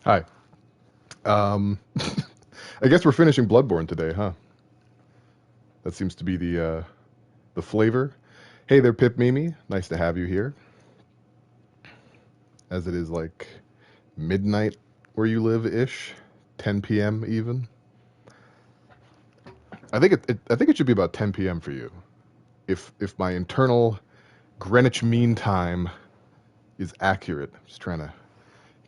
Hi. Um, I guess we're finishing Bloodborne today, huh? That seems to be the flavor. Hey there, Pip Mimi. Nice to have you here. As it is like midnight where you live ish, 10 p.m. even. I think it should be about 10 p.m. for you. If my internal Greenwich Mean Time is accurate. I'm just trying to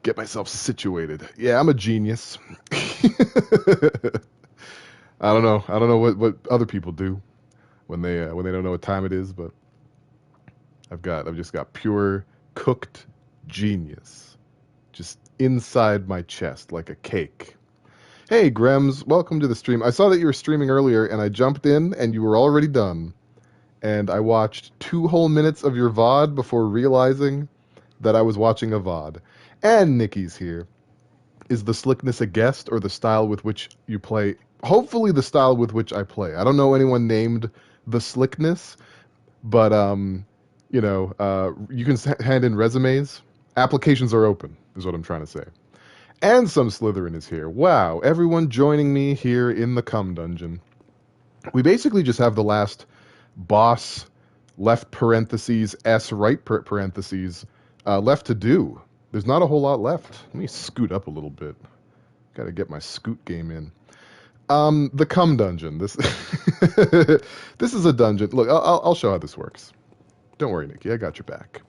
get myself situated. Yeah, I'm a genius. I don't know what other people do when they don't know what time it is, but I've just got pure cooked genius just inside my chest like a cake. Hey Grems, welcome to the stream. I saw that you were streaming earlier and I jumped in and you were already done. And I watched 2 whole minutes of your VOD before realizing that I was watching a VOD. And Nikki's here. Is the slickness a guest or the style with which you play? Hopefully the style with which I play. I don't know anyone named the slickness, but you can hand in resumes. Applications are open, is what I'm trying to say. And some Slytherin is here. Wow, everyone joining me here in the Cum Dungeon. We basically just have the last boss, left parentheses, S right parentheses, left to do. There's not a whole lot left. Let me scoot up a little bit. Got to get my scoot game in. The Cum Dungeon. This this is a dungeon. Look, I'll show how this works. Don't worry, Nikki. I got your back.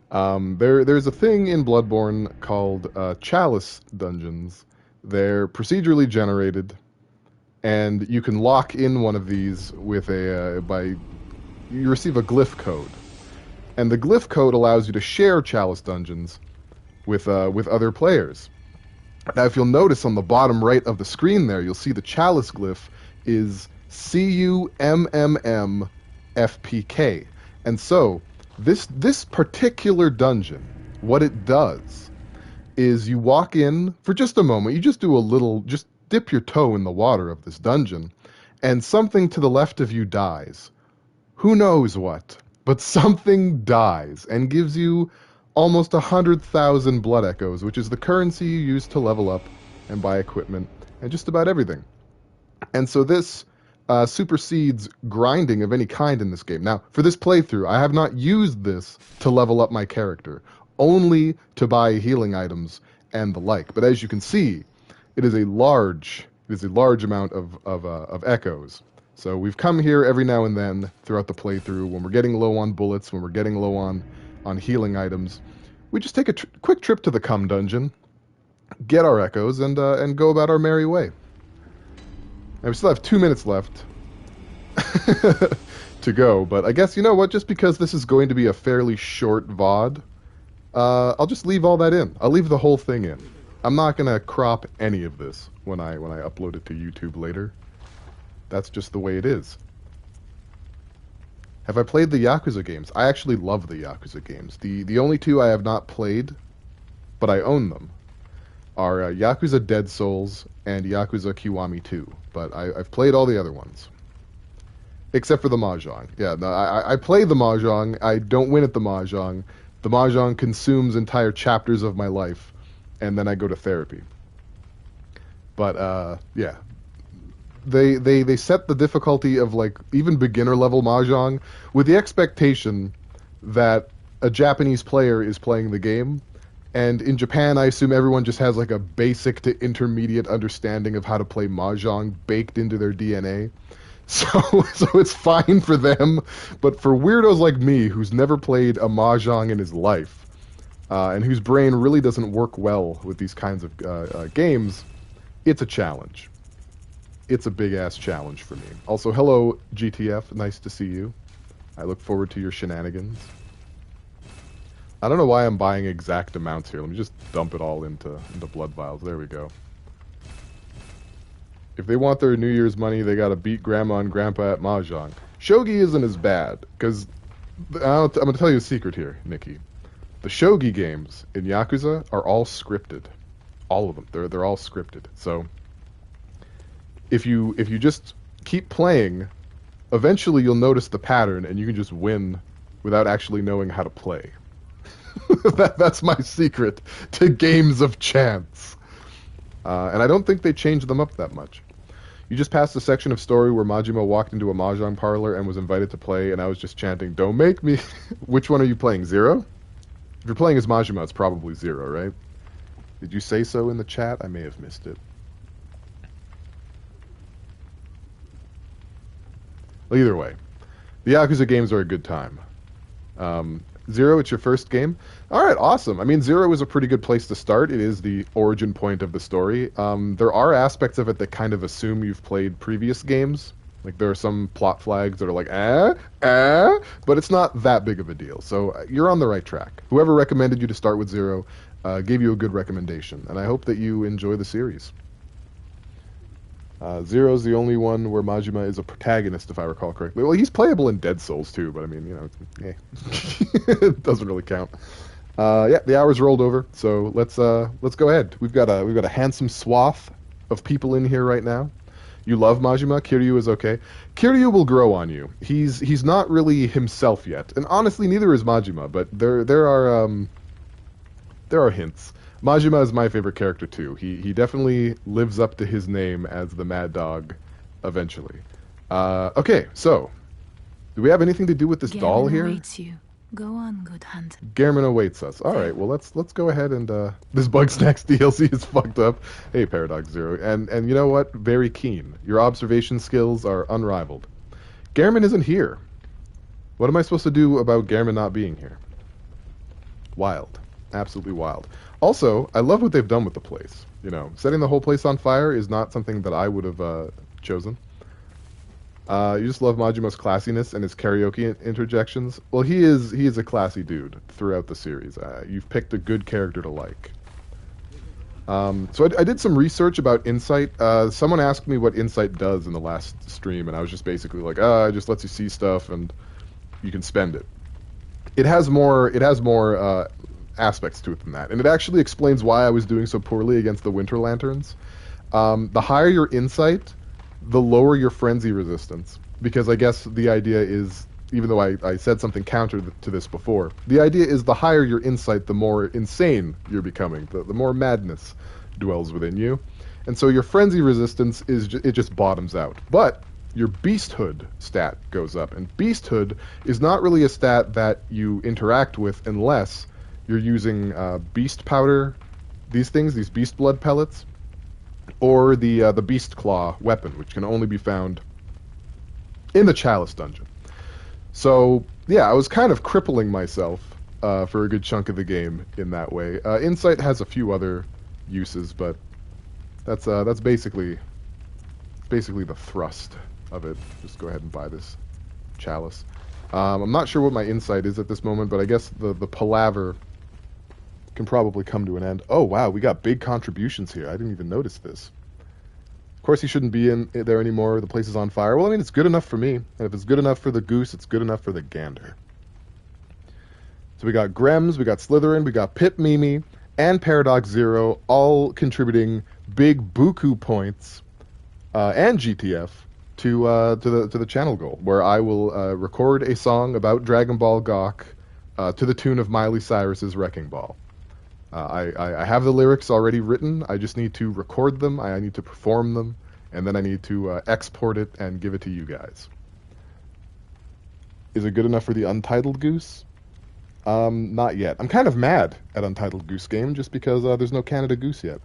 There's a thing in Bloodborne called chalice dungeons. They're procedurally generated, and you can lock in one of these with you receive a glyph code, and the glyph code allows you to share chalice dungeons with other players. Now, if you'll notice on the bottom right of the screen there, you'll see the chalice glyph is CUMMMFPK, and so this particular dungeon, what it does is you walk in for just a moment. You just do a little, just dip your toe in the water of this dungeon, and something to the left of you dies. Who knows what? But something dies and gives you almost 100,000 blood echoes, which is the currency you use to level up and buy equipment and just about everything. And so this supersedes grinding of any kind in this game. Now, for this playthrough, I have not used this to level up my character, only to buy healing items and the like. But as you can see, it is a large amount of echoes. So we've come here every now and then throughout the playthrough when we're getting low on bullets, when we're getting low on healing items. We just take a quick trip to the Cum Dungeon, get our echoes, and go about our merry way. And we still have 2 minutes left to go, but I guess, you know what, just because this is going to be a fairly short VOD, I'll just leave all that in. I'll leave the whole thing in. I'm not going to crop any of this when I upload it to YouTube later. That's just the way it is. Have I played the Yakuza games? I actually love the Yakuza games. The only two I have not played, but I own them, are Yakuza Dead Souls and Yakuza Kiwami 2. But I've played all the other ones. Except for the Mahjong. Yeah, no, I play the Mahjong. I don't win at the Mahjong. The Mahjong consumes entire chapters of my life, and then I go to therapy. But, yeah. They set the difficulty of, like, even beginner level Mahjong with the expectation that a Japanese player is playing the game. And in Japan, I assume everyone just has, like, a basic to intermediate understanding of how to play Mahjong baked into their DNA. So it's fine for them, but for weirdos like me, who's never played a Mahjong in his life, and whose brain really doesn't work well with these kinds of games, it's a challenge. It's a big-ass challenge for me. Also, hello, GTF. Nice to see you. I look forward to your shenanigans. I don't know why I'm buying exact amounts here. Let me just dump it all into blood vials. There we go. If they want their New Year's money, they gotta beat Grandma and Grandpa at Mahjong. Shogi isn't as bad, because I'm gonna tell you a secret here, Nikki. The Shogi games in Yakuza are all scripted. All of them. They're all scripted. So if you just keep playing, eventually you'll notice the pattern and you can just win without actually knowing how to play. That's my secret to games of chance. And I don't think they changed them up that much. You just passed a section of story where Majima walked into a mahjong parlor and was invited to play, and I was just chanting, "Don't make me." Which one are you playing? Zero? If you're playing as Majima, it's probably Zero, right? Did you say so in the chat? I may have missed it. Well, either way, the Yakuza games are a good time. Zero, it's your first game? All right, awesome. I mean, Zero is a pretty good place to start. It is the origin point of the story. There are aspects of it that kind of assume you've played previous games. Like, there are some plot flags that are like, but it's not that big of a deal. So you're on the right track. Whoever recommended you to start with Zero gave you a good recommendation, and I hope that you enjoy the series. Zero's the only one where Majima is a protagonist, if I recall correctly. Well, he's playable in Dead Souls too, but I mean, you know, it doesn't really count. Yeah, the hour's rolled over, so let's go ahead. We've got a handsome swath of people in here right now. You love Majima. Kiryu is okay. Kiryu will grow on you. He's not really himself yet, and honestly, neither is Majima. But there are hints. Majima is my favorite character too. He definitely lives up to his name as the Mad Dog, eventually. Okay, so do we have anything to do with this doll here? Awaits you. Go on, good hunter. Gehrman awaits us. All right, well let's go ahead and this Bugsnax DLC is fucked up. Hey, Paradox Zero, and you know what? Very keen. Your observation skills are unrivaled. Gehrman isn't here. What am I supposed to do about Gehrman not being here? Wild, absolutely wild. Also, I love what they've done with the place. You know, setting the whole place on fire is not something that I would have chosen. You just love Majima's classiness and his karaoke interjections. Well, he is a classy dude throughout the series. You've picked a good character to like. So I did some research about Insight. Someone asked me what Insight does in the last stream, and I was just basically like, it just lets you see stuff and you can spend it. It has more aspects to it than that, and it actually explains why I was doing so poorly against the Winter Lanterns. The higher your insight, the lower your frenzy resistance, because I guess the idea is, even though I said something counter to this before, the idea is the higher your insight, the more insane you're becoming, the more madness dwells within you, and so your frenzy resistance it just bottoms out. But your beasthood stat goes up, and beasthood is not really a stat that you interact with unless you're using beast powder, these beast blood pellets, or the beast claw weapon, which can only be found in the Chalice dungeon. So yeah, I was kind of crippling myself for a good chunk of the game in that way. Insight has a few other uses, but that's basically the thrust of it. Just go ahead and buy this Chalice. I'm not sure what my insight is at this moment, but I guess the palaver can probably come to an end. Oh wow, we got big contributions here. I didn't even notice this. Of course he shouldn't be in there anymore. The place is on fire. Well, I mean, it's good enough for me. And if it's good enough for the goose, it's good enough for the gander. So we got Grems, we got Slytherin, we got Pip Mimi, and Paradox Zero, all contributing big buku points and GTF to the channel goal, where I will record a song about Dragon Ball Gawk to the tune of Miley Cyrus's Wrecking Ball. I have the lyrics already written. I just need to record them. I need to perform them, and then I need to export it and give it to you guys. Is it good enough for the Untitled Goose? Not yet. I'm kind of mad at Untitled Goose Game just because there's no Canada Goose yet.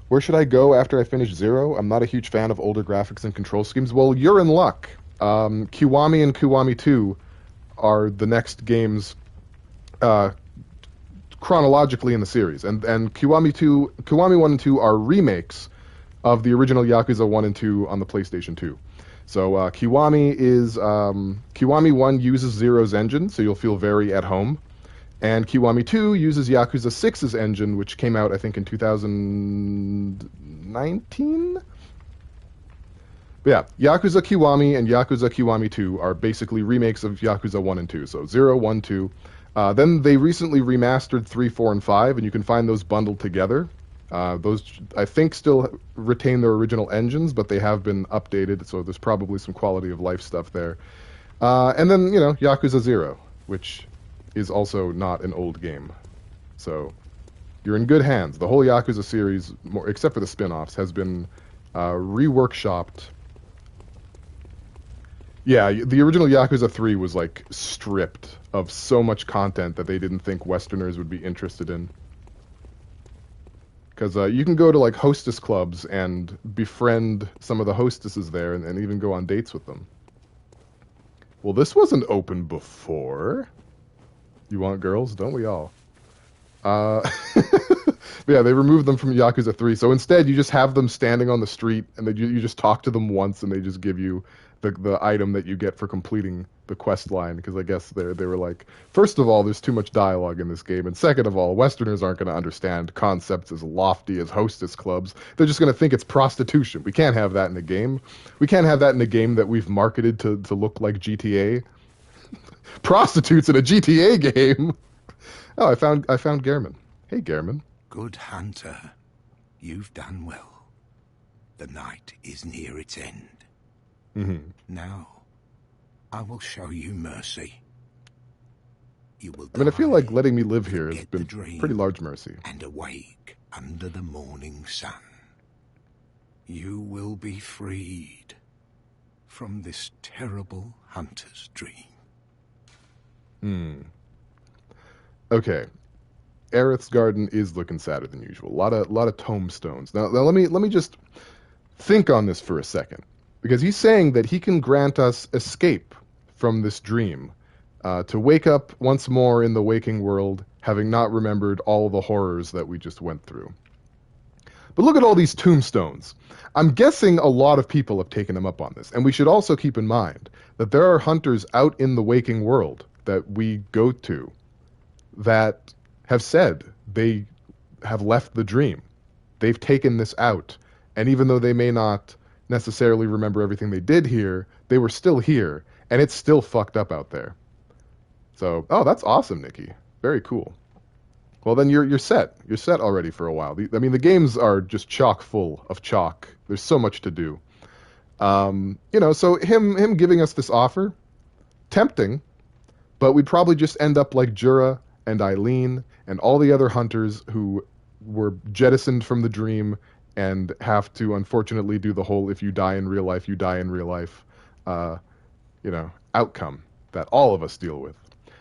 Where should I go after I finish Zero? I'm not a huge fan of older graphics and control schemes. Well, you're in luck. Kiwami and Kiwami 2 are the next games chronologically in the series, and Kiwami 1 and 2 are remakes of the original Yakuza 1 and 2 on the PlayStation 2. So Kiwami 1 uses Zero's engine, so you'll feel very at home, and Kiwami 2 uses Yakuza 6's engine, which came out I think in 2019. But yeah, Yakuza Kiwami and Yakuza Kiwami 2 are basically remakes of Yakuza 1 and 2, so 0, 1, 2. Then they recently remastered 3, 4, and 5, and you can find those bundled together. Those, I think, still retain their original engines, but they have been updated, so there's probably some quality of life stuff there. And then, Yakuza 0, which is also not an old game. So you're in good hands. The whole Yakuza series, except for the spin-offs, has been reworkshopped. Yeah, the original Yakuza 3 was like stripped of so much content that they didn't think Westerners would be interested in. Because you can go to like hostess clubs and befriend some of the hostesses there and even go on dates with them. Well, this wasn't open before. You want girls? Don't we all? But yeah, they removed them from Yakuza 3. So instead, you just have them standing on the street, and you just talk to them once, and they just give you the item that you get for completing the quest line. Because I guess they were like, first of all, there's too much dialogue in this game, and second of all, Westerners aren't going to understand concepts as lofty as hostess clubs. They're just going to think it's prostitution. We can't have that in a game. We can't have that in a game that we've marketed to look like GTA. Prostitutes in a GTA game. Oh, I found Gehrman. Hey, Gehrman. Good hunter, you've done well. The night is near its end. Mm-hmm. Now, I will show you mercy. You will. I mean, I feel like letting me live here has been pretty large mercy. And awake under the morning sun. You will be freed from this terrible hunter's dream. Okay. Aerith's garden is looking sadder than usual. A lot of tombstones. Now let me just think on this for a second, because he's saying that he can grant us escape from this dream, to wake up once more in the waking world, having not remembered all the horrors that we just went through. But look at all these tombstones. I'm guessing a lot of people have taken him up on this, and we should also keep in mind that there are hunters out in the waking world that we go to that have said they have left the dream. They've taken this out. And even though they may not necessarily remember everything they did here, they were still here, and it's still fucked up out there. So, oh, that's awesome, Nikki. Very cool. Well, then you're set. You're set already for a while. I mean, the games are just chock full of chalk. There's so much to do. So him giving us this offer, tempting, but we'd probably just end up like Jura and Eileen and all the other hunters who were jettisoned from the dream and have to unfortunately do the whole if you die in real life, you die in real life, outcome that all of us deal with.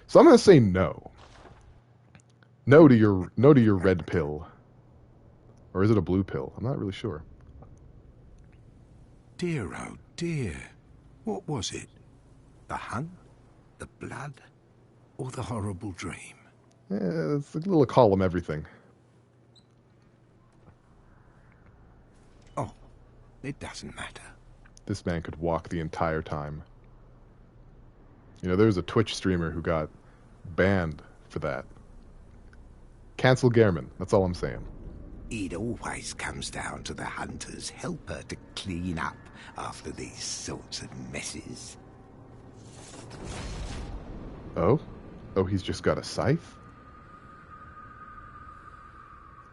So I'm going to say no. No to your red pill. Or is it a blue pill? I'm not really sure. Dear, oh dear. What was it? The hunt? The blood? Or the horrible dream? Yeah, it's a little column everything. Oh, it doesn't matter. This man could walk the entire time. There was a Twitch streamer who got banned for that. Cancel Gehrman. That's all I'm saying. It always comes down to the hunter's helper to clean up after these sorts of messes. Oh? Oh, he's just got a scythe?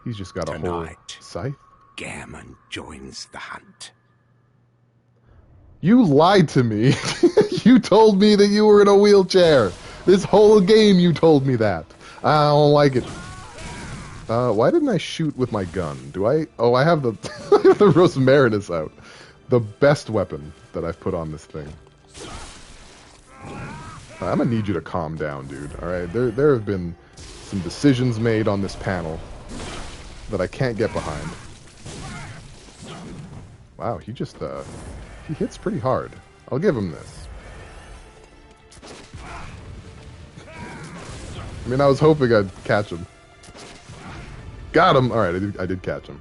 He's just got a whole scythe? Gehrman joins the hunt. You lied to me. You told me that you were in a wheelchair. This whole game you told me that. I don't like it. Why didn't I shoot with my gun? Do I? Oh, I have the the Rosmarinus out. The best weapon that I've put on this thing. I'm gonna need you to calm down, dude. All right, there have been some decisions made on this panel that I can't get behind. Wow, he just he hits pretty hard. I'll give him this. I mean, I was hoping I'd catch him. Got him! Alright, I did catch him.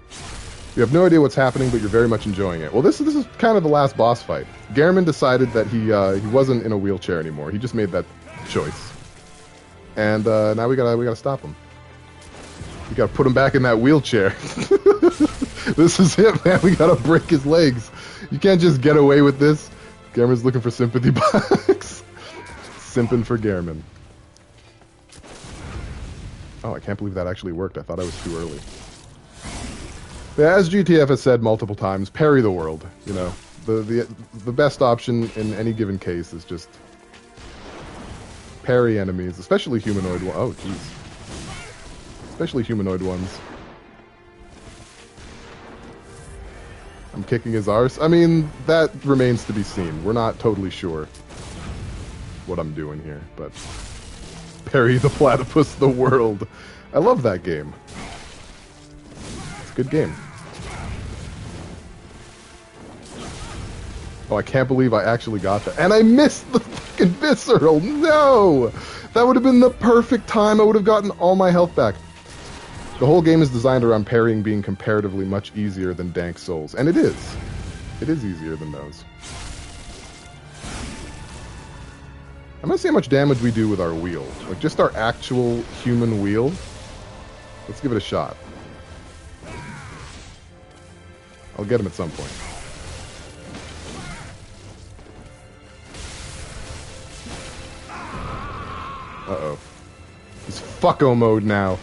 You have no idea what's happening, but you're very much enjoying it. Well, this is kind of the last boss fight. Gehrman decided that he wasn't in a wheelchair anymore. He just made that choice. And now we gotta stop him. We gotta put him back in that wheelchair. This is it, man. We gotta break his legs. You can't just get away with this. Gehrman's looking for sympathy box. Simping for Gehrman. Oh, I can't believe that actually worked. I thought I was too early. But as GTF has said multiple times, parry the world. The best option in any given case is just Parry enemies, especially humanoid ones. Oh, jeez. Especially humanoid ones. I'm kicking his arse. I mean, that remains to be seen. We're not totally sure what I'm doing here, but... Parry the Platypus the World. I love that game. It's a good game. Oh, I can't believe I actually got that. And I missed the fucking visceral. No! That would have been the perfect time. I would have gotten all my health back. The whole game is designed around parrying being comparatively much easier than Dank Souls. And it is. It is easier than those. I'm gonna see how much damage we do with our wheel. Like, just our actual human wheel. Let's give it a shot. I'll get him at some point. Uh-oh. He's fucko mode now.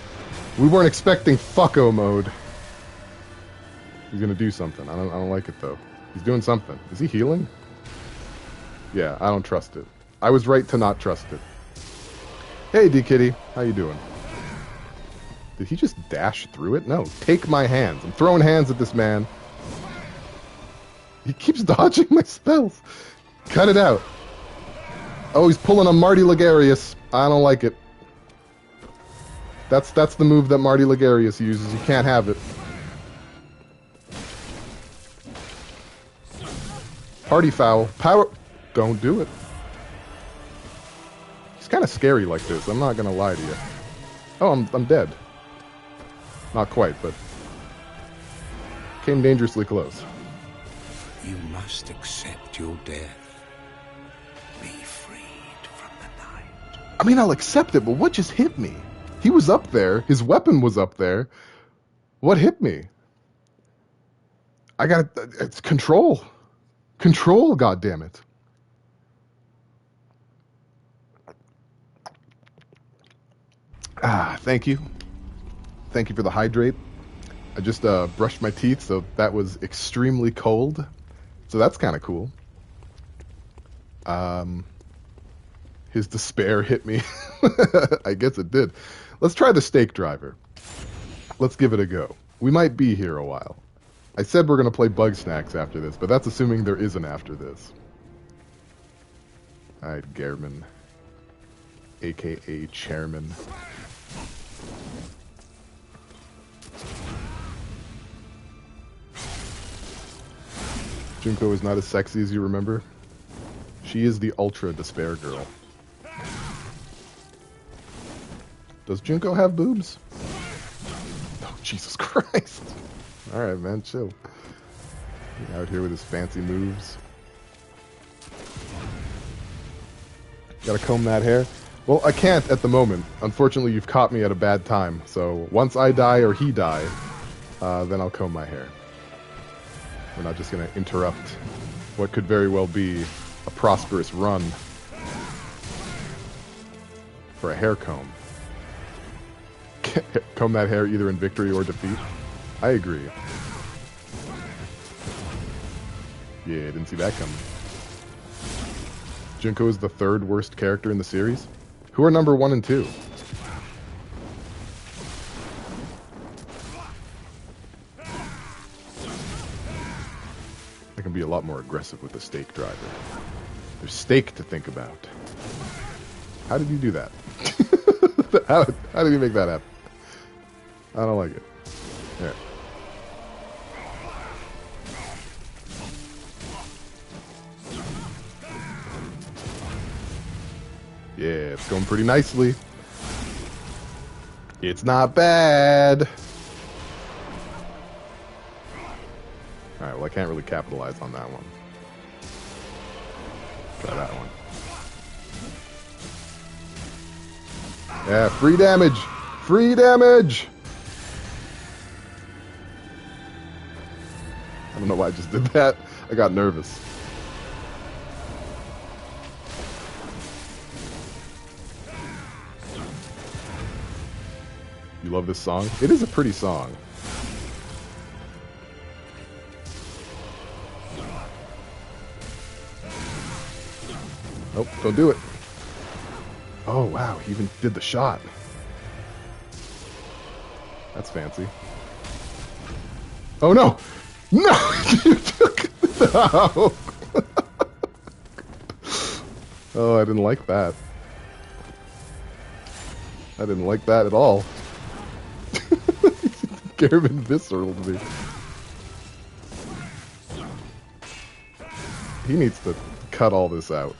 We weren't expecting fucko mode. He's gonna do something. I don't like it though. He's doing something. Is he healing? Yeah, I don't trust it. I was right to not trust it. Hey, D-Kitty. How you doing? Did he just dash through it? No. Take my hands. I'm throwing hands at this man. He keeps dodging my spells. Cut it out. Oh, he's pulling a Marty Ligarius. I don't like it. That's the move that Marty Ligarius uses. You can't have it. Party foul. Power. Don't do it. He's kind of scary like this. I'm not gonna lie to you. Oh, I'm dead. Not quite, but came dangerously close. You must accept your death. Be freed from the night. I mean, I'll accept it, but what just hit me? He was up there. His weapon was up there. What hit me? I got it's control. Control, goddammit. Ah, thank you. Thank you for the hydrate. I just brushed my teeth, so that was extremely cold. So that's kind of cool. His despair hit me. I guess it did. Let's try the stake driver. Let's give it a go. We might be here a while. I said we're going to play Bug Snacks after this, but that's assuming there is an after this. Alright, Gehrman. A.K.A. Chairman. Junko is not as sexy as you remember. She is the ultra despair girl. Does Junko have boobs? Oh, Jesus Christ. Alright, man, chill. Out here with his fancy moves. Gotta comb that hair. Well, I can't at the moment. Unfortunately, you've caught me at a bad time. So once I die or he die, then I'll comb my hair. We're not just going to interrupt what could very well be a prosperous run for a hair comb. Comb that hair either in victory or defeat. I agree. Yeah, didn't see that coming. Junko is the third worst character in the series. Who are number 1 and 2? I can be a lot more aggressive with the stake driver. There's stake to think about. How did you do that? how did you make that happen? I don't like it. Here. Yeah, it's going pretty nicely. It's not bad. Alright, well I can't really capitalize on that one. Try that one. Yeah, free damage! Free damage! I don't know why I just did that. I got nervous. You love this song? It is a pretty song. Nope, don't do it. Oh, wow, he even did the shot. That's fancy. Oh, no! No! You took... No! Oh, I didn't like that. I didn't like that at all. Garmin visceral to me. He needs to cut all this out.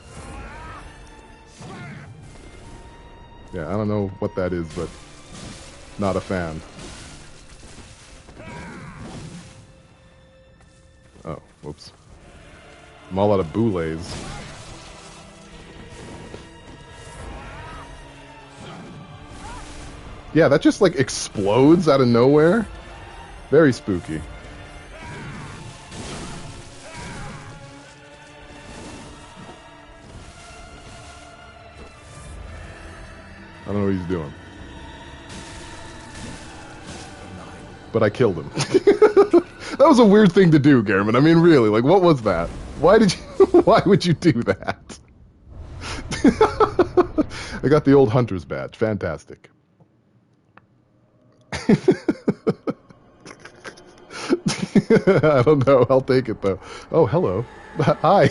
Yeah, I don't know what that is, but not a fan. Oh, whoops. I'm all out of boulays. Yeah, that just like explodes out of nowhere. Very spooky. I don't know what he's doing. But I killed him. That was a weird thing to do, Garmin. I mean, really, like, what was that? Why did you... Why would you do that? I got the old hunter's badge. Fantastic. I don't know. I'll take it, though. Oh, hello. Hi.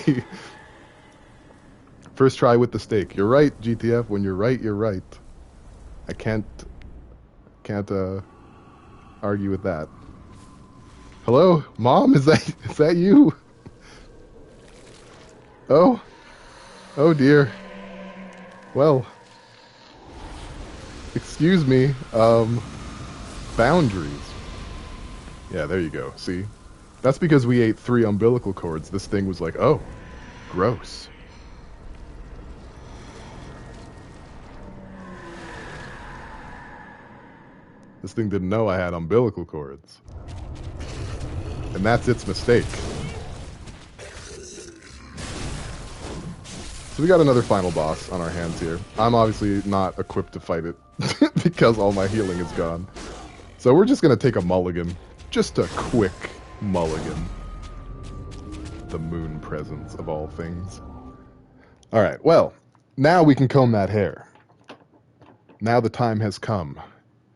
First try with the steak. You're right, GTF. When you're right, you're right. I can't argue with that. Hello, Mom? Is that you? Oh dear. Well, excuse me. Boundaries. Yeah, there you go. See, that's because we ate 3 umbilical cords. This thing was like, oh, gross. This thing didn't know I had umbilical cords. And that's its mistake. So we got another final boss on our hands here. I'm obviously not equipped to fight it because all my healing is gone. So we're just going to take a mulligan. Just a quick mulligan. The moon presence of all things. Alright, well, now we can comb that hair. Now the time has come,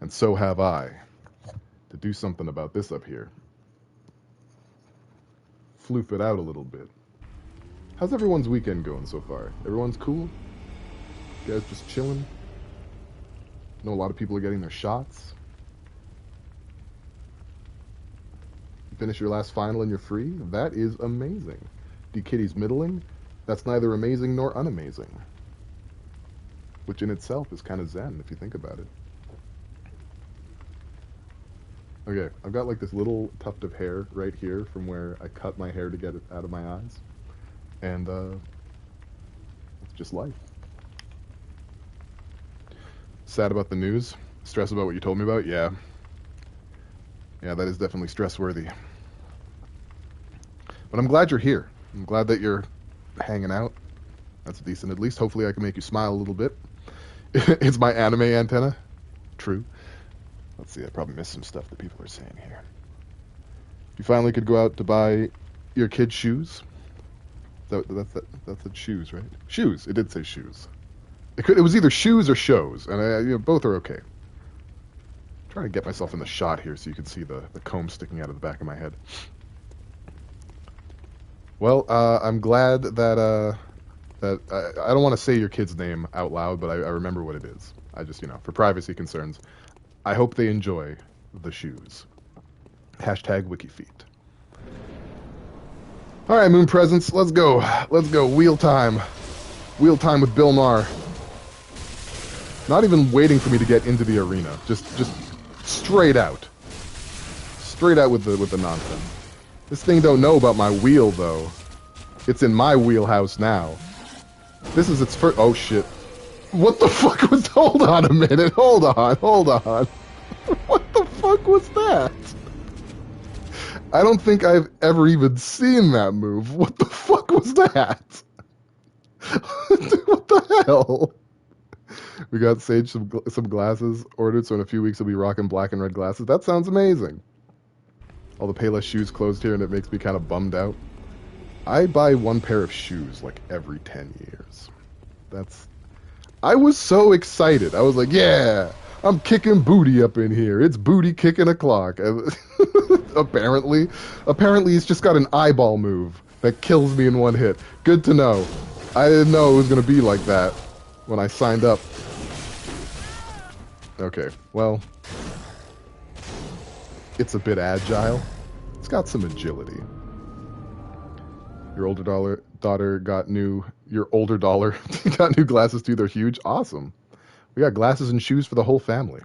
and so have I, to do something about this up here. Floof it out a little bit. How's everyone's weekend going so far? Everyone's cool? You guys just chilling? I know a lot of people are getting their shots. You finish your last final and you're free? That is amazing. D Kitty's middling? That's neither amazing nor unamazing. Which in itself is kind of zen if you think about it. Okay, I've got like this little tuft of hair right here from where I cut my hair to get it out of my eyes. And it's just life. Sad about the news? Stress about what you told me about? Yeah. Yeah, that is definitely stress-worthy. But I'm glad you're here. I'm glad that you're hanging out. That's decent at least. Hopefully I can make you smile a little bit. It's my anime antenna. True. Let's see, I probably missed some stuff that people are saying here. You finally could go out to buy your kids shoes. That's the shoes, right? Shoes. It did say shoes. It was either shoes or shows, and both are okay. I'm trying to get myself in the shot here so you can see the comb sticking out of the back of my head. Well, I'm glad that I don't want to say your kid's name out loud, but I remember what it is. I just, for privacy concerns, I hope they enjoy the shoes. Hashtag WikiFeet. All right, Moon Presence, let's go. Let's go. Wheel time. Wheel time with Bill Maher. Not even waiting for me to get into the arena. Just straight out. Straight out with the nonsense. This thing don't know about my wheel, though. It's in my wheelhouse now. This is its first... Oh, shit. What the fuck was... Hold on a minute. Hold on. What the fuck was that? I don't think I've ever even seen that move. What the fuck was that? What the hell? We got Sage some glasses ordered, so in a few weeks he'll be rocking black and red glasses. That sounds amazing. All the Payless shoes closed here, and it makes me kind of bummed out. I buy one pair of shoes like every 10 years. I was so excited. I was like, yeah, I'm kicking booty up in here. It's booty kicking o'clock. apparently, it's just got an eyeball move that kills me in one hit. Good to know. I didn't know it was going to be like that when I signed up. Okay, well, it's a bit agile. It's got some agility. Your older daughter got new glasses too. They're huge. Awesome. We got glasses and shoes for the whole family.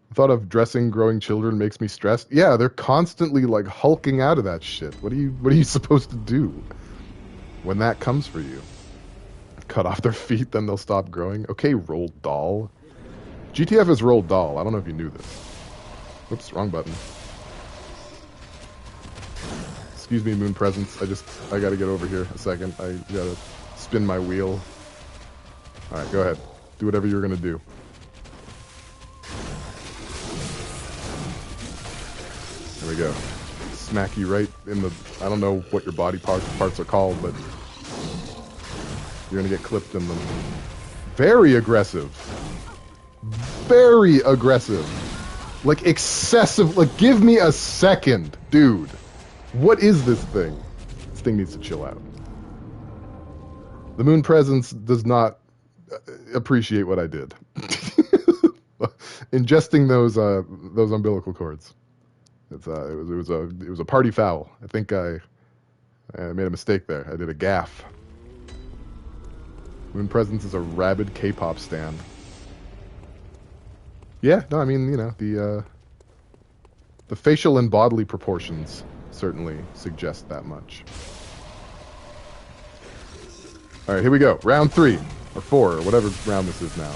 The thought of dressing growing children makes me stressed. Yeah, they're constantly like hulking out of that shit. What are you supposed to do when that comes for you? Cut off their feet, then they'll stop growing. Okay, Roald Dahl. GTF is Roald Dahl. I don't know if you knew this. Oops, wrong button. Excuse me, Moon Presence. I gotta get over here a second. I gotta spin my wheel. Alright, go ahead. Do whatever you're gonna do. There we go. Smack you right in the... I don't know what your body parts are called, but... you're gonna get clipped in them. Very aggressive. Very aggressive. Like, excessive... Like, give me a second, dude. What is this thing? This thing needs to chill out. The Moon Presence does not appreciate what I did. Ingesting those umbilical cords. It was a party foul. I think I made a mistake there. I did a gaffe. Moon Presence is a rabid K-pop stan. Yeah, no, I mean, you know, the facial and bodily proportions certainly suggest that much. All right, here we go. Round 3 or 4 or whatever round this is now.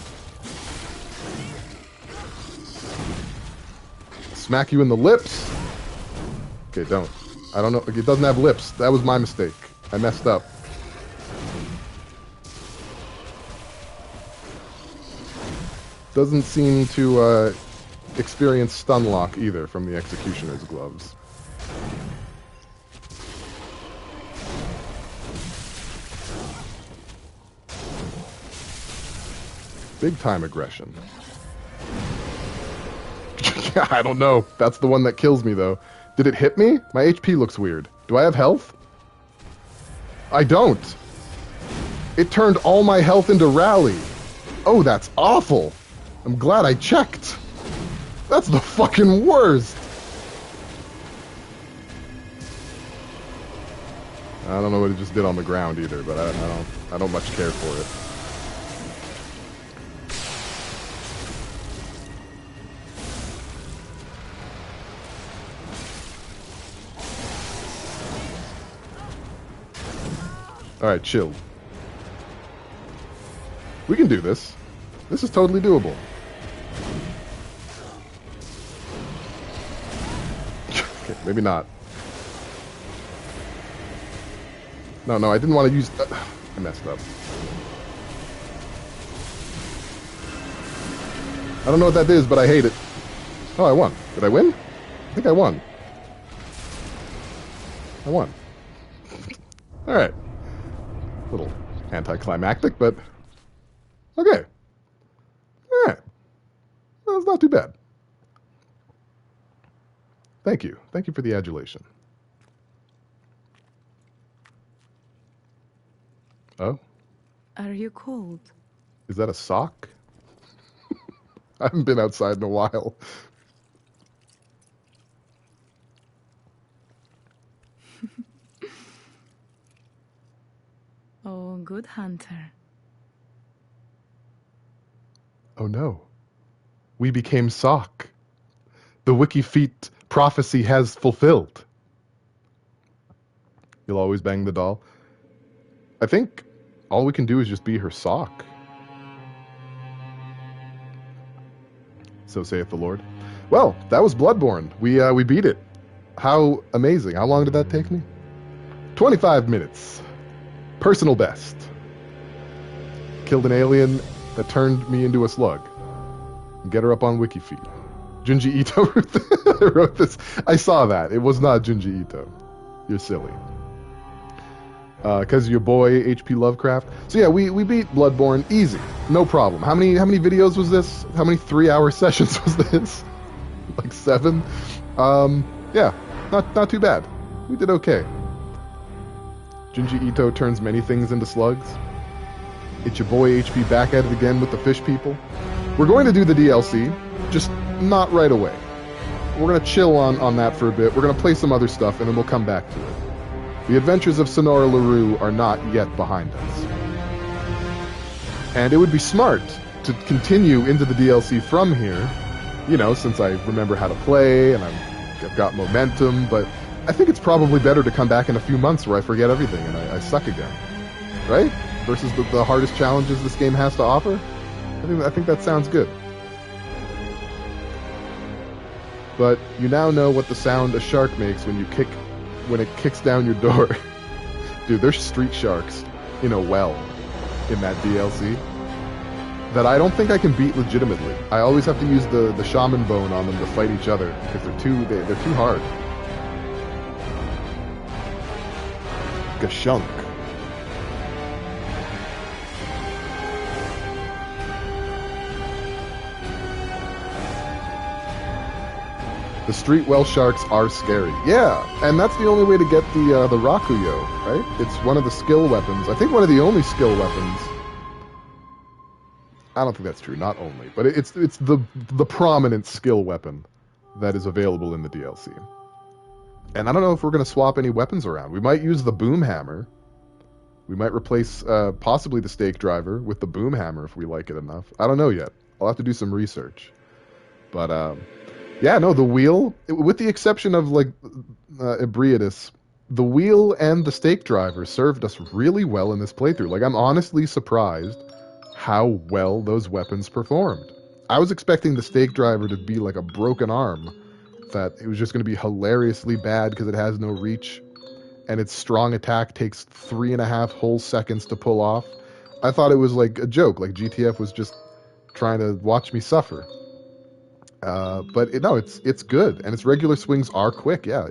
Smack you in the lips. Okay, don't. I don't know. It doesn't have lips. That was my mistake. I messed up. Doesn't seem to experience stun lock either from the Executioner's gloves. Big time aggression. I don't know. That's the one that kills me, though. Did it hit me? My HP looks weird. Do I have health? I don't. It turned all my health into rally. Oh, that's awful. I'm glad I checked. That's the fucking worst. I don't know what it just did on the ground either, but I don't much care for it. Alright, chill. We can do this. This is totally doable. Okay, maybe not. No, I didn't want to use... I messed up. I don't know what that is, but I hate it. Oh, I won. Did I win? I think I won. I won. Alright. A little anticlimactic, but... okay. Alright. Well, it's not too bad. Thank you. Thank you for the adulation. Oh? Are you cold? Is that a sock? I haven't been outside in a while. Oh, good hunter. Oh no. We became sock. The Wikifeet prophecy has fulfilled. You'll always bang the doll. I think all we can do is just be her sock. So saith the Lord. Well, that was Bloodborne. We beat it. How amazing. How long did that take me? 25 minutes. Personal best. Killed an alien that turned me into a slug. Get her up on Wikifeet. Junji Ito wrote this. I saw that. It was not Junji Ito. You're silly. because your boy H.P. Lovecraft. So yeah, we beat Bloodborne easy, no problem. How many videos was this? How many 3-hour sessions was this? Like 7. Yeah, not too bad. We did okay. Junji Ito turns many things into slugs. It's your boy HP back at it again with the fish people. We're going to do the DLC, just not right away. We're going to chill on that for a bit. We're going to play some other stuff, and then we'll come back to it. The adventures of Sonora LaRue are not yet behind us. And it would be smart to continue into the DLC from here, you know, since I remember how to play, and I've got momentum, but I think it's probably better to come back in a few months where I forget everything and I suck again. Right? Versus the hardest challenges this game has to offer? I think that sounds good. But you now know what the sound a shark makes when it kicks down your door. Dude, there's street sharks in a well in that DLC that I don't think I can beat legitimately. I always have to use the shaman bone on them to fight each other because they're too hard. Gashunk. The street well sharks are scary. Yeah, and that's the only way to get the Rakuyo, right? It's one of the skill weapons. I think one of the only skill weapons. I don't think that's true, not only, but it's the prominent skill weapon that is available in the DLC. And I don't know if we're going to swap any weapons around. We might use the boom hammer. We might replace possibly the stake driver with the boom hammer if we like it enough. I don't know yet. I'll have to do some research. But yeah, no, the wheel, with the exception of like Ebriatus, the wheel and the stake driver served us really well in this playthrough. Like, I'm honestly surprised how well those weapons performed. I was expecting the stake driver to be like a broken arm, that it was just going to be hilariously bad because it has no reach and its strong attack takes 3.5 whole seconds to pull off. I thought it was like a joke, like GTF was just trying to watch me suffer. But it's good, and its regular swings are quick. Yeah,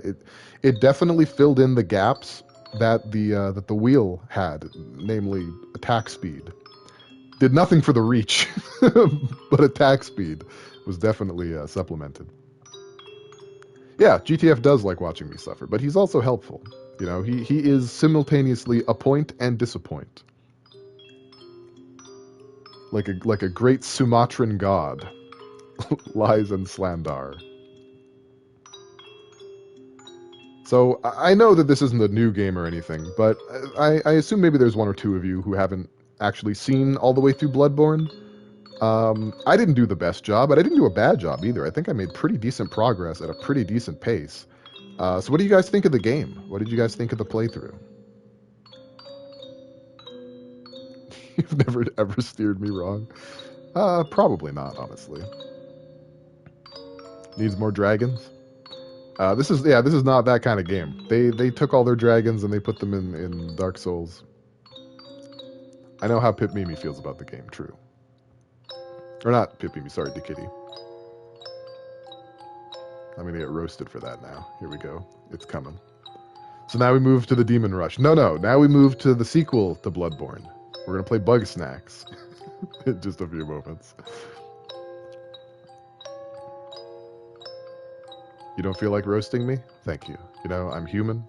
it definitely filled in the gaps that the wheel had, namely attack speed. Did nothing for the reach, but attack speed was definitely supplemented. Yeah, GTF does like watching me suffer, but he's also helpful. You know, he is simultaneously a point and disappoint. Like a great Sumatran god. Lies and Slandar. So I know that this isn't a new game or anything, but I assume maybe there's one or two of you who haven't actually seen all the way through Bloodborne. I didn't do the best job, but I didn't do a bad job either. I think I made pretty decent progress at a pretty decent pace. So what do you guys think of the game? What did you guys think of the playthrough? You've never ever steered me wrong. Probably not, honestly. Needs more dragons. This is not that kind of game. They took all their dragons and they put them in Dark Souls. I know how Pip Mimi feels about the game, true. Or not Pip Mimi, sorry, Dikitty. I'm gonna get roasted for that now. Here we go. It's coming. So now we move to the Demon Rush. No, now we move to the sequel to Bloodborne. We're gonna play Bug Snacks in just a few moments. You don't feel like roasting me? Thank you. You know, I'm human.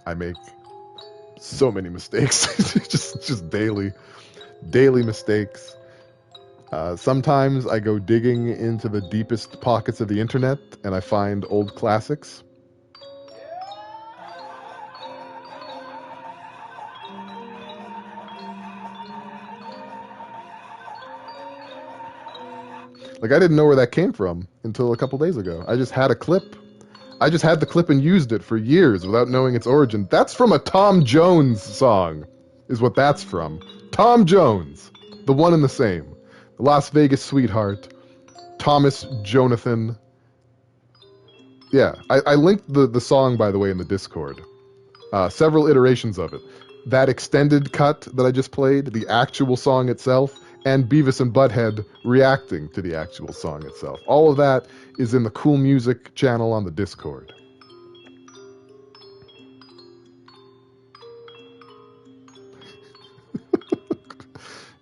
I make so many mistakes. just daily mistakes. Sometimes I go digging into the deepest pockets of the internet and I find old classics. Like, I didn't know where that came from until a couple days ago. I just had a clip. I just had the clip and used it for years without knowing its origin. That's from a Tom Jones song, is what that's from. Tom Jones, the one and the same. The Las Vegas Sweetheart, Thomas Jonathan. Yeah, I linked the song, by the way, in the Discord. Several iterations of it. That extended cut that I just played, the actual song itself, and Beavis and Butthead reacting to the actual song itself. All of that is in the Cool Music channel on the Discord.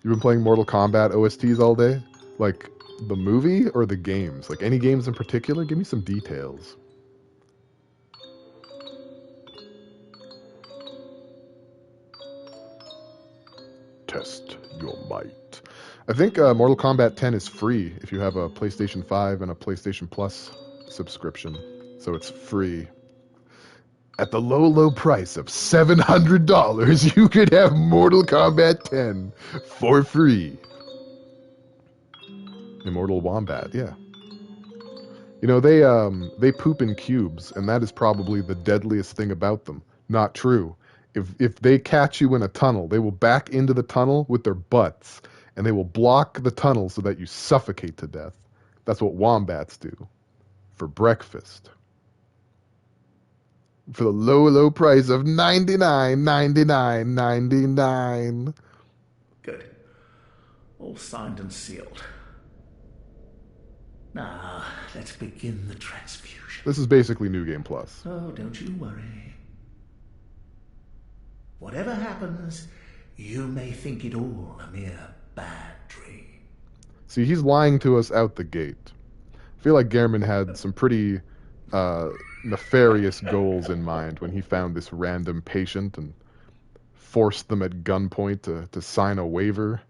You've been playing Mortal Kombat OSTs all day? Like the movie or the games? Like any games in particular? Give me some details. Test your might. I think Mortal Kombat 10 is free if you have a PlayStation 5 and a PlayStation Plus subscription. So it's free. At the low, low price of $700, you could have Mortal Kombat 10 for free. Immortal Wombat, yeah. You know, they poop in cubes, and that is probably the deadliest thing about them. Not true. If they catch you in a tunnel, they will back into the tunnel with their butts, and they will block the tunnel so that you suffocate to death. That's what wombats do. For breakfast. For the low, low price of $99.99. Good. All signed and sealed. Now, let's begin the transfusion. This is basically New Game Plus. Oh, don't you worry. Whatever happens, you may think it all a mere bad dream. See, he's lying to us out the gate. I feel like Gehrman had some pretty nefarious goals in mind when he found this random patient and forced them at gunpoint to sign a waiver.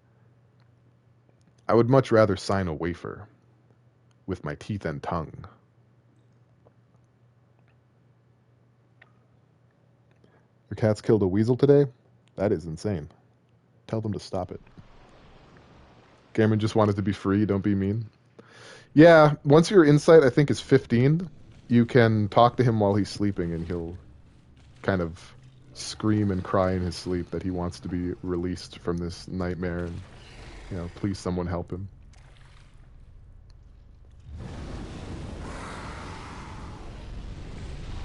I would much rather sign a wafer with my teeth and tongue. Your cats killed a weasel today? That is insane. Tell them to stop it. Cameron just wanted to be free, don't be mean. Yeah, once your insight, I think, is 15, you can talk to him while he's sleeping, and he'll kind of scream and cry in his sleep that he wants to be released from this nightmare, and, you know, please someone help him.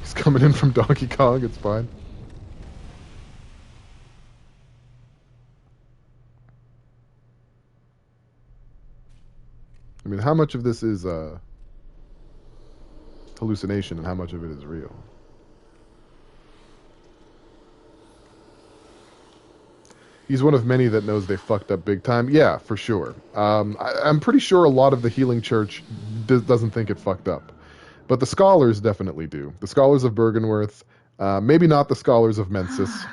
He's coming in from Donkey Kong, it's fine. I mean, how much of this is hallucination and how much of it is real? He's one of many that knows they fucked up big time. Yeah, for sure. I'm pretty sure a lot of the Healing Church doesn't think it fucked up. But the scholars definitely do. The scholars of Bergenworth, maybe not the scholars of Mensis.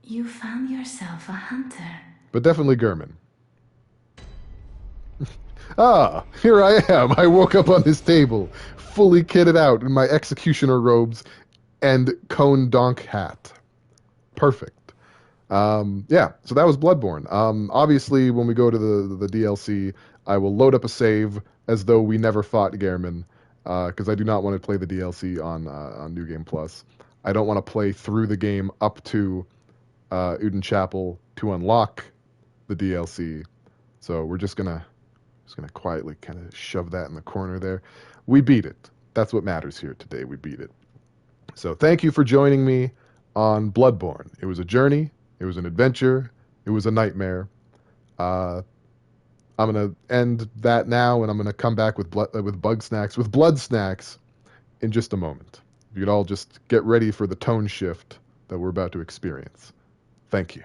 You found yourself a hunter. But definitely Gehrman. Ah, here I am. I woke up on this table, fully kitted out in my executioner robes and cone donk hat. Perfect. Yeah, so that was Bloodborne. Obviously, when we go to the DLC, I will load up a save as though we never fought Gehrman, because I do not want to play the DLC on New Game Plus. I don't want to play through the game up to Uden Chapel to unlock the DLC. So we're just gonna quietly kind of shove that in the corner there. We beat it. That's what matters here today. We beat it. So thank you for joining me on Bloodborne. It was a journey. It was an adventure. It was a nightmare. I'm gonna end that now, and I'm gonna come back with blood snacks in just a moment. If you could all just get ready for the tone shift that we're about to experience. Thank you.